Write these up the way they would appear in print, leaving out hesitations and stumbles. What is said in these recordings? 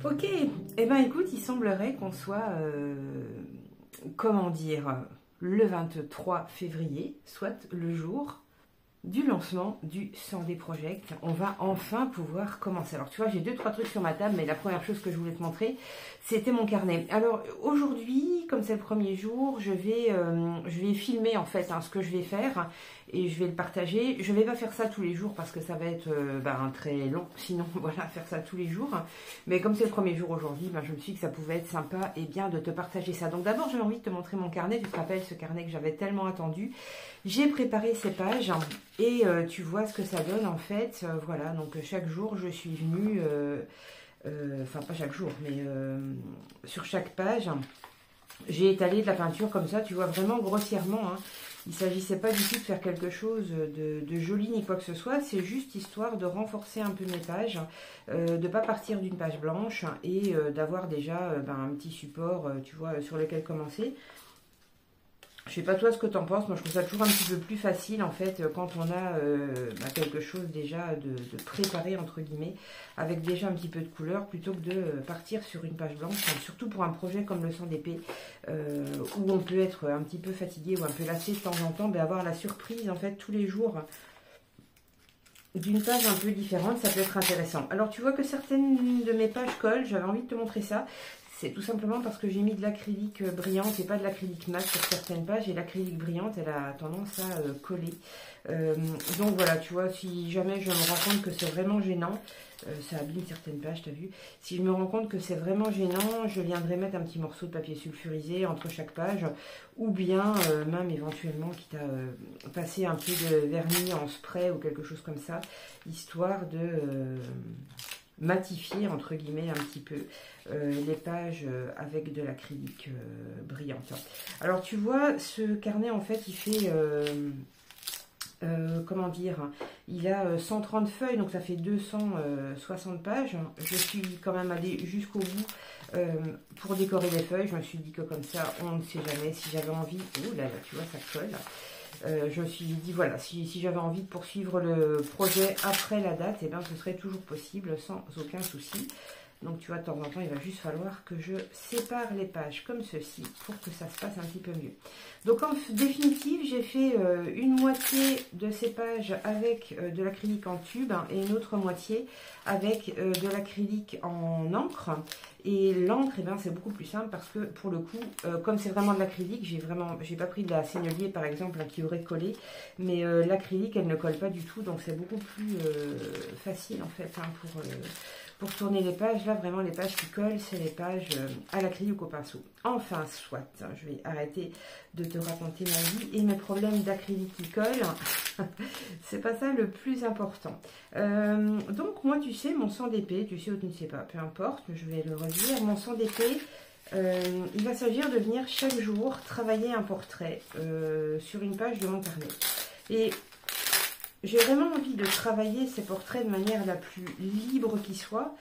Ok, eh ben écoute, il semblerait qu'on soit, comment dire, le 23 février, soit le jour du lancement du 100D Project. On va enfin pouvoir commencer. Alors tu vois, j'ai deux trois trucs sur ma table, mais la première chose que je voulais te montrer, c'était mon carnet. Alors aujourd'hui, comme c'est le premier jour, je vais filmer en fait ce que je vais faire et je vais le partager. Je vais pas faire ça tous les jours parce que ça va être très long. Sinon, voilà, faire ça tous les jours. Mais comme c'est le premier jour aujourd'hui, je me suis dit que ça pouvait être sympa et bien de te partager ça. Donc d'abord, j'ai envie de te montrer mon carnet. Tu te rappelles ce carnet que j'avais tellement attendu. J'ai préparé ces pages et tu vois ce que ça donne en fait. Voilà, donc chaque jour, je suis venue, enfin pas chaque jour, mais sur chaque page, j'ai étalé de la peinture comme ça, tu vois, vraiment grossièrement. Il ne s'agissait pas du tout de faire quelque chose de joli ni quoi que ce soit, c'est juste histoire de renforcer un peu mes pages, de ne pas partir d'une page blanche et d'avoir déjà un petit support, tu vois, sur lequel commencer. Je sais pas toi ce que tu en penses, moi je trouve ça toujours un petit peu plus facile en fait quand on a quelque chose déjà de préparé entre guillemets, avec déjà un petit peu de couleur plutôt que de partir sur une page blanche, surtout pour un projet comme le 100DP où on peut être un petit peu fatigué ou un peu lassé de temps en temps, avoir la surprise en fait tous les jours d'une page un peu différente, ça peut être intéressant. Alors tu vois que certaines de mes pages collent, j'avais envie de te montrer ça. C'est tout simplement parce que j'ai mis de l'acrylique brillante et pas de l'acrylique mat sur certaines pages. Et l'acrylique brillante, elle a tendance à coller. Donc voilà, tu vois, si jamais je me rends compte que c'est vraiment gênant, ça abîme certaines pages, t'as vu. Si je me rends compte que c'est vraiment gênant, je viendrai mettre un petit morceau de papier sulfurisé entre chaque page. Ou bien, même éventuellement, quitte à passer un peu de vernis en spray ou quelque chose comme ça, histoire de matifier entre guillemets un petit peu les pages avec de l'acrylique brillante. Alors tu vois, ce carnet en fait il fait comment dire, il a 130 feuilles, donc ça fait 260 pages. Je suis quand même allée jusqu'au bout pour décorer les feuilles. Je me suis dit que comme ça, on ne sait jamais. Si j'avais envie, oh là là, tu vois, ça colle. Je me suis dit, voilà, si j'avais envie de poursuivre le projet après la date, eh bien, ce serait toujours possible, sans aucun souci. Donc, tu vois, de temps en temps, il va juste falloir que je sépare les pages comme ceci pour que ça se passe un petit peu mieux. Donc, en définitive, j'ai fait une moitié de ces pages avec de l'acrylique en tube et une autre moitié avec de l'acrylique en encre. Et l'encre, eh ben, c'est beaucoup plus simple parce que pour le coup, comme c'est vraiment de l'acrylique, j'ai pas pris de la seignelier par exemple qui aurait collé, mais l'acrylique elle ne colle pas du tout, donc c'est beaucoup plus facile en fait pour tourner les pages. Là vraiment les pages qui collent, c'est les pages à l'acrylique ou au pinceau. Enfin soit, je vais arrêter de te raconter ma vie et mes problèmes d'acrylique qui collent. C'est pas ça le plus important. Donc moi tu sais, mon 100DP, tu sais ou tu ne sais pas, peu importe, je vais le redire, mon 100DP, il va s'agir de venir chaque jour travailler un portrait sur une page de mon carnet. Et j'ai vraiment envie de travailler ces portraits de manière la plus libre qui soit.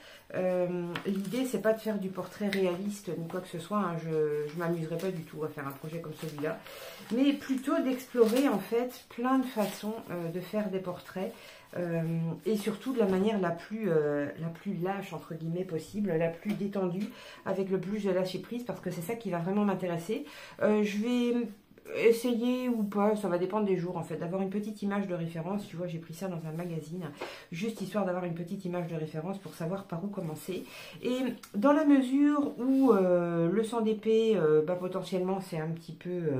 L'idée, c'est pas de faire du portrait réaliste ni quoi que ce soit. Je m'amuserai pas du tout à faire un projet comme celui-là. Mais plutôt d'explorer en fait plein de façons de faire des portraits. Et surtout de la manière la plus lâche entre guillemets possible, la plus détendue, avec le plus de lâcher prise, parce que c'est ça qui va vraiment m'intéresser. Je vais essayer ou pas, ça va dépendre des jours en fait, d'avoir une petite image de référence. Tu vois, j'ai pris ça dans un magazine, juste histoire d'avoir une petite image de référence pour savoir par où commencer. Et dans la mesure où le 100DP, potentiellement c'est un petit peu...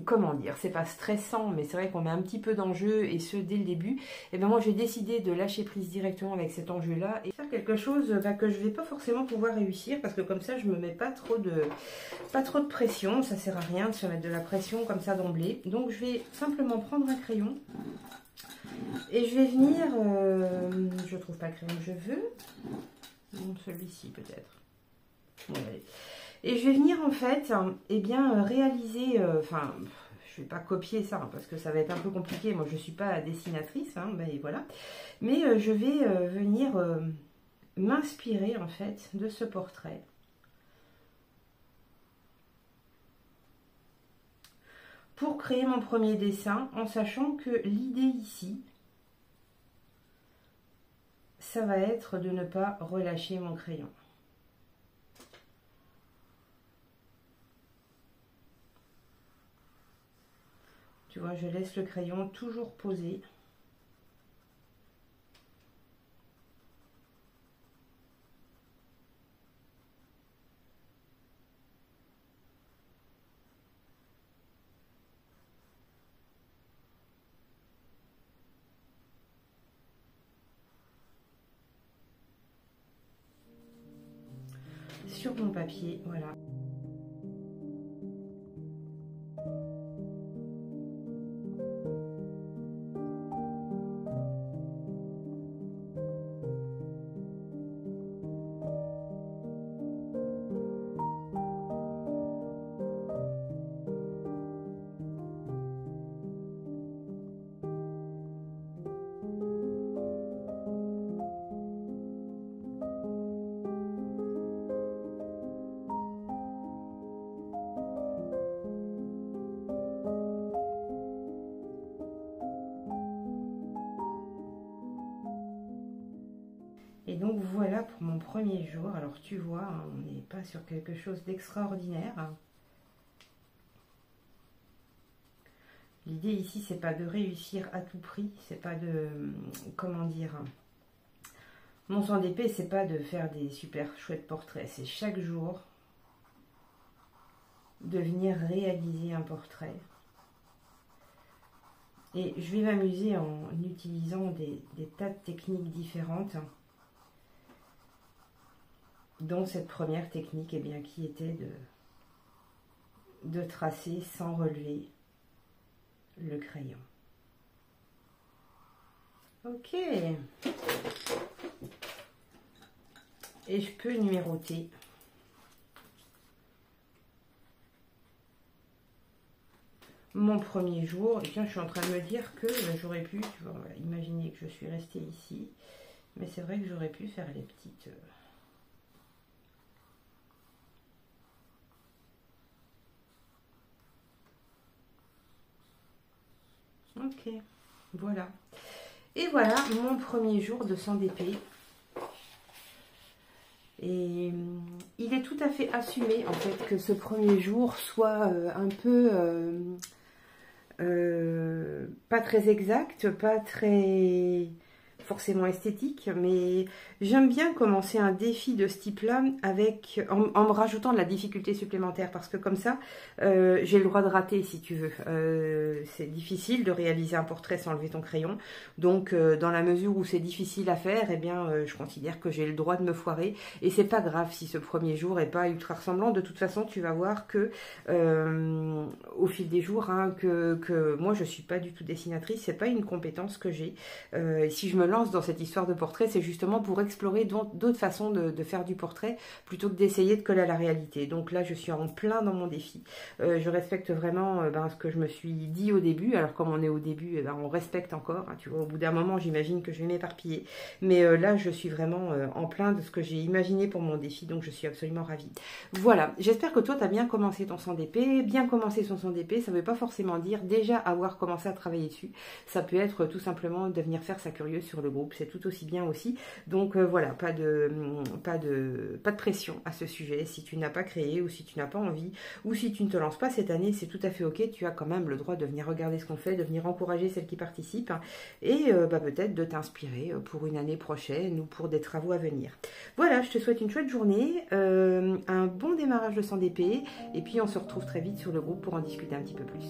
comment dire, c'est pas stressant, mais c'est vrai qu'on met un petit peu d'enjeu, et ce dès le début. Et ben moi j'ai décidé de lâcher prise directement avec cet enjeu là et faire quelque chose que je vais pas forcément pouvoir réussir, parce que comme ça je me mets pas trop de pression. Ça sert à rien de se mettre de la pression comme ça d'emblée. Donc je vais simplement prendre un crayon et je vais venir je trouve pas le crayon que je veux, celui-ci peut-être. Bon, allez. Et je vais venir en fait, réaliser, je vais pas copier ça parce que ça va être un peu compliqué. Moi, je suis pas dessinatrice, et voilà. Mais je vais venir m'inspirer en fait de ce portrait pour créer mon premier dessin, en sachant que l'idée ici, ça va être de ne pas relâcher mon crayon. Tu vois, je laisse le crayon toujours posé. Sur mon papier, voilà. Et donc voilà pour mon premier jour. Alors tu vois, hein, on n'est pas sur quelque chose d'extraordinaire. L'idée ici, c'est pas de réussir à tout prix, c'est pas de, comment dire, mon sang d'épée, c'est pas de faire des super chouettes portraits, c'est chaque jour de venir réaliser un portrait. Et je vais m'amuser en utilisant des tas de techniques différentes, dont cette première technique, eh bien, qui était de tracer sans relever le crayon. Ok. Et je peux numéroter. Mon premier jour, et tiens, je suis en train de me dire que j'aurais pu, tu vois, imaginer que je suis restée ici, mais c'est vrai que j'aurais pu faire les petites... Ok, voilà. Et voilà mon premier jour de sang d'épée. Et il est tout à fait assumé en fait que ce premier jour soit un peu pas très exact, pas très forcément esthétique, mais j'aime bien commencer un défi de ce type-là avec en me rajoutant de la difficulté supplémentaire, parce que comme ça, j'ai le droit de rater si tu veux. C'est difficile de réaliser un portrait sans lever ton crayon, donc dans la mesure où c'est difficile à faire, eh bien, je considère que j'ai le droit de me foirer, et c'est pas grave si ce premier jour est pas ultra ressemblant. De toute façon, tu vas voir que au fil des jours, hein, que moi je suis pas du tout dessinatrice, c'est pas une compétence que j'ai. Si je me lance dans cette histoire de portrait, c'est justement pour explorer d'autres façons de faire du portrait plutôt que d'essayer de coller à la réalité. Donc là, je suis en plein dans mon défi. Je respecte vraiment ce que je me suis dit au début. Alors comme on est au début, on respecte encore. Hein, tu vois, au bout d'un moment, j'imagine que je vais m'éparpiller. Mais là, je suis vraiment en plein de ce que j'ai imaginé pour mon défi. Donc je suis absolument ravie. Voilà, j'espère que toi, tu as bien commencé ton sang d'épée. Bien commencer son sang d'épée, ça ne veut pas forcément dire déjà avoir commencé à travailler dessus. Ça peut être tout simplement de venir faire sa curieuse sur le groupe, c'est tout aussi bien aussi. Donc voilà, pas de pression à ce sujet. Si tu n'as pas créé ou si tu n'as pas envie ou si tu ne te lances pas cette année, c'est tout à fait ok. Tu as quand même le droit de venir regarder ce qu'on fait, de venir encourager celles qui participent et peut-être de t'inspirer pour une année prochaine ou pour des travaux à venir. Voilà, je te souhaite une chouette journée, un bon démarrage de sang d'épée et puis on se retrouve très vite sur le groupe pour en discuter un petit peu plus.